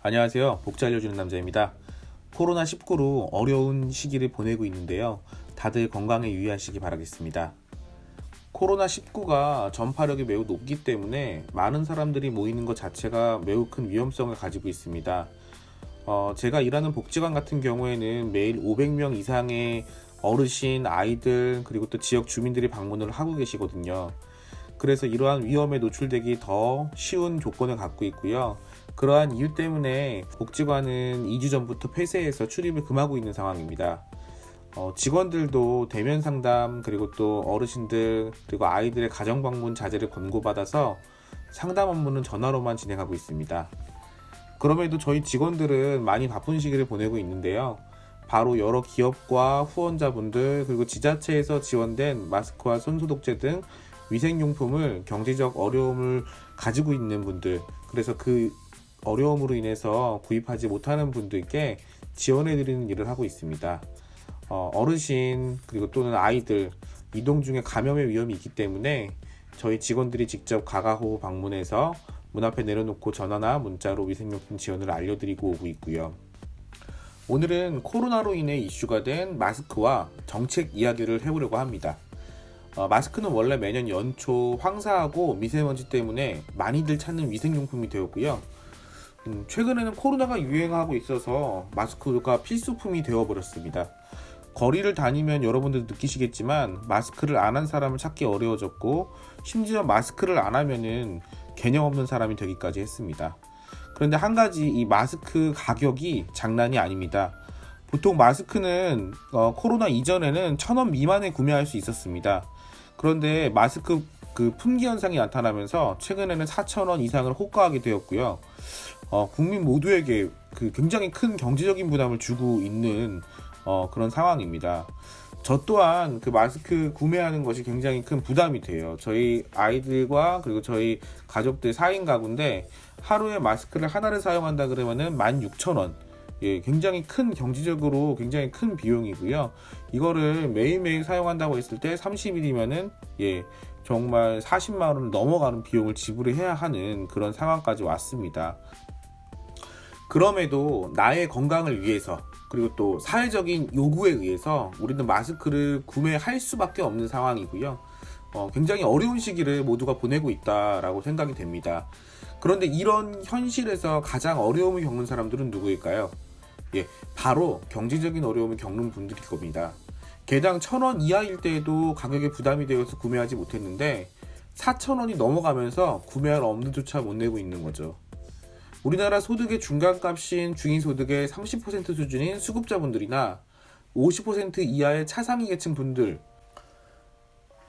안녕하세요. 복지 알려주는 남자입니다. 코로나19로 어려운 시기를 보내고 있는데요. 다들 건강에 유의하시기 바라겠습니다. 코로나19가 전파력이 매우 높기 때문에 많은 사람들이 모이는 것 자체가 매우 큰 위험성을 가지고 있습니다. 제가 일하는 복지관 같은 경우에는 매일 500명 이상의 어르신, 아이들, 그리고 또 지역 주민들이 방문을 하고 계시거든요. 그래서 이러한 위험에 노출되기 더 쉬운 조건을 갖고 있고요. 그러한 이유 때문에 복지관은 2주 전부터 폐쇄해서 출입을 금하고 있는 상황입니다. 직원들도 대면 상담, 그리고 또 어르신들, 그리고 아이들의 가정 방문 자제를 권고받아서 상담 업무는 전화로만 진행하고 있습니다. 그럼에도 저희 직원들은 많이 바쁜 시기를 보내고 있는데요. 바로 여러 기업과 후원자분들, 그리고 지자체에서 지원된 마스크와 손소독제 등 위생용품을 경제적 어려움을 가지고 있는 분들, 그래서 그 어려움으로 인해서 구입하지 못하는 분들께 지원해드리는 일을 하고 있습니다. 어르신, 그리고 또는 아이들, 이동 중에 감염의 위험이 있기 때문에 저희 직원들이 직접 가가호 방문해서 문 앞에 내려놓고 전화나 문자로 위생용품 지원을 알려드리고 오고 있고요. 오늘은 코로나로 인해 이슈가 된 마스크와 정책 이야기를 해보려고 합니다. 마스크는 원래 매년 연초 황사하고 미세먼지 때문에 많이들 찾는 위생용품이 되었고요. 최근에는 코로나가 유행하고 있어서 마스크가 필수품이 되어버렸습니다. 거리를 다니면 여러분들 느끼시겠지만 마스크를 안 한 사람을 찾기 어려워졌고, 심지어 마스크를 안 하면은 개념 없는 사람이 되기까지 했습니다. 그런데 한 가지, 이 마스크 가격이 장난이 아닙니다. 보통 마스크는 코로나 이전에는 1,000원 미만에 구매할 수 있었습니다. 그런데 마스크 품귀 현상이 나타나면서 최근에는 4,000원 이상을 호가하게 되었고요. 국민 모두에게 굉장히 큰 경제적인 부담을 주고 있는 그런 상황입니다. 저 또한 마스크 구매하는 것이 굉장히 큰 부담이 돼요. 저희 아이들과 그리고 저희 가족들 4인 가구인데 하루에 마스크를 하나를 사용한다 그러면은 16,000원. 예, 굉장히 큰 경제적으로 굉장히 큰 비용이고요. 이거를 매일매일 사용한다고 했을 때 30일이면은 정말 40만 원을 넘어가는 비용을 지불해야 하는 그런 상황까지 왔습니다. 그럼에도 나의 건강을 위해서, 그리고 또 사회적인 요구에 의해서 우리는 마스크를 구매할 수밖에 없는 상황이고요. 굉장히 어려운 시기를 모두가 보내고 있다라고 생각이 됩니다. 그런데 이런 현실에서 가장 어려움을 겪는 사람들은 누구일까요? 바로 경제적인 어려움을 겪는 분들일 겁니다. 개당 1,000원 이하일 때에도 가격에 부담이 되어서 구매하지 못했는데 4,000원이 넘어가면서 구매할 엄두조차 못 내고 있는 거죠. 우리나라 소득의 중간값인 중위소득의 30% 수준인 수급자분들이나 50% 이하의 차상위 계층 분들,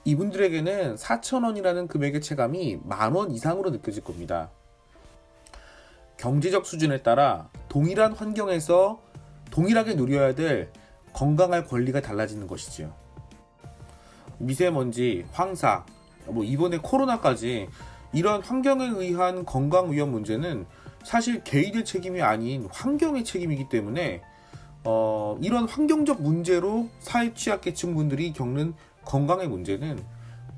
이분들에게는 4,000원이라는 금액의 체감이 10,000원 이상으로 느껴질 겁니다. 경제적 수준에 따라 동일한 환경에서 동일하게 누려야 될 건강할 권리가 달라지는 것이죠. 미세먼지, 황사, 이번에 코로나까지 이런 환경에 의한 건강 위험 문제는 사실 개인의 책임이 아닌 환경의 책임이기 때문에 이런 환경적 문제로 사회 취약계층 분들이 겪는 건강의 문제는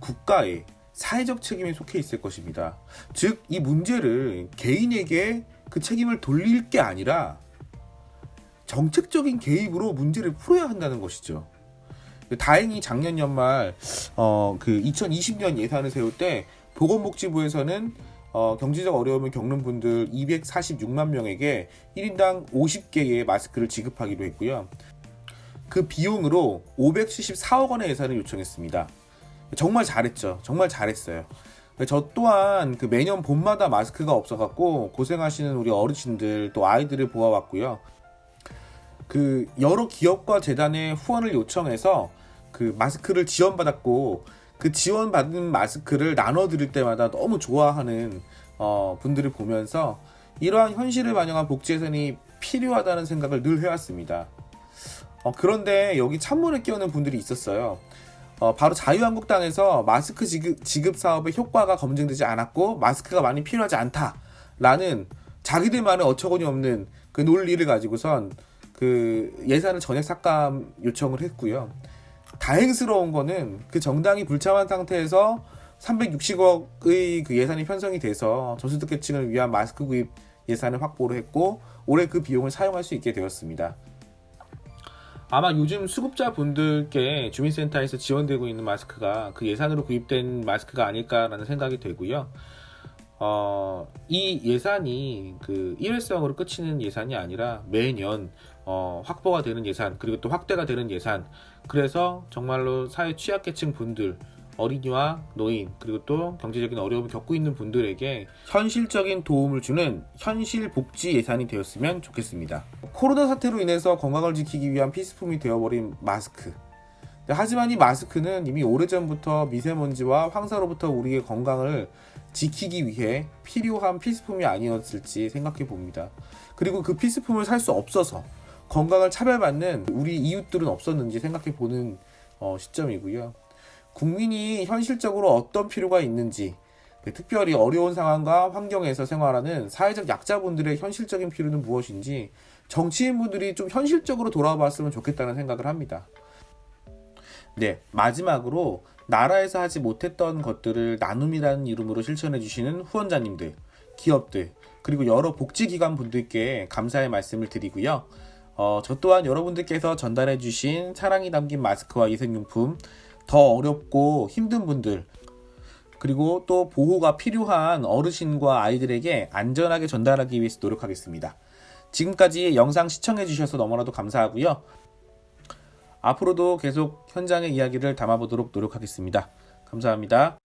국가의 사회적 책임에 속해 있을 것입니다. 즉, 이 문제를 개인에게 그 책임을 돌릴 게 아니라 정책적인 개입으로 문제를 풀어야 한다는 것이죠. 다행히 작년 연말 2020년 예산을 세울 때 보건복지부에서는 경제적 어려움을 겪는 분들 246만 명에게 1인당 50개의 마스크를 지급하기로 했고요. 그 비용으로 574억 원의 예산을 요청했습니다. 정말 잘했죠. 정말 잘했어요. 저 또한 매년 봄마다 마스크가 없어갖고 고생하시는 우리 어르신들 또 아이들을 보아왔고요. 여러 기업과 재단의 후원을 요청해서 마스크를 지원받았고, 그 지원받은 마스크를 나눠드릴 때마다 너무 좋아하는 분들을 보면서 이러한 현실을 반영한 복지 예산이 필요하다는 생각을 늘 해왔습니다. 그런데 여기 찬물을 끼얹는 분들이 있었어요. 바로 자유한국당에서 마스크 지급 사업의 효과가 검증되지 않았고 마스크가 많이 필요하지 않다라는 자기들만의 어처구니 없는 그 논리를 가지고선 예산을 전액 삭감 요청을 했고요. 다행스러운 거는 그 정당이 불참한 상태에서 360억의 그 예산이 편성이 돼서 저소득계층을 위한 마스크 구입 예산을 확보를 했고 올해 그 비용을 사용할 수 있게 되었습니다. 아마 요즘 수급자분들께 주민센터에서 지원되고 있는 마스크가 그 예산으로 구입된 마스크가 아닐까라는 생각이 되고요. 이 예산이 그 일회성으로 그치는 예산이 아니라 매년 확보가 되는 예산, 그리고 또 확대가 되는 예산. 그래서 정말로 사회 취약계층 분들, 어린이와 노인, 그리고 또 경제적인 어려움을 겪고 있는 분들에게 현실적인 도움을 주는 현실 복지 예산이 되었으면 좋겠습니다. 코로나 사태로 인해서 건강을 지키기 위한 필수품이 되어버린 마스크. 하지만 이 마스크는 이미 오래전부터 미세먼지와 황사로부터 우리의 건강을 지키기 위해 필요한 필수품이 아니었을지 생각해 봅니다. 그리고 그 필수품을 살 수 없어서 건강을 차별받는 우리 이웃들은 없었는지 생각해 보는 시점이고요. 국민이 현실적으로 어떤 필요가 있는지, 특별히 어려운 상황과 환경에서 생활하는 사회적 약자분들의 현실적인 필요는 무엇인지 정치인분들이 좀 현실적으로 돌아봤으면 좋겠다는 생각을 합니다. 네, 마지막으로 나라에서 하지 못했던 것들을 나눔이라는 이름으로 실천해 주시는 후원자님들, 기업들, 그리고 여러 복지기관 분들께 감사의 말씀을 드리고요. 저 또한 여러분들께서 전달해 주신 사랑이 담긴 마스크와 위생용품, 더 어렵고 힘든 분들, 그리고 또 보호가 필요한 어르신과 아이들에게 안전하게 전달하기 위해서 노력하겠습니다. 지금까지 영상 시청해 주셔서 너무나도 감사하고요. 앞으로도 계속 현장의 이야기를 담아보도록 노력하겠습니다. 감사합니다.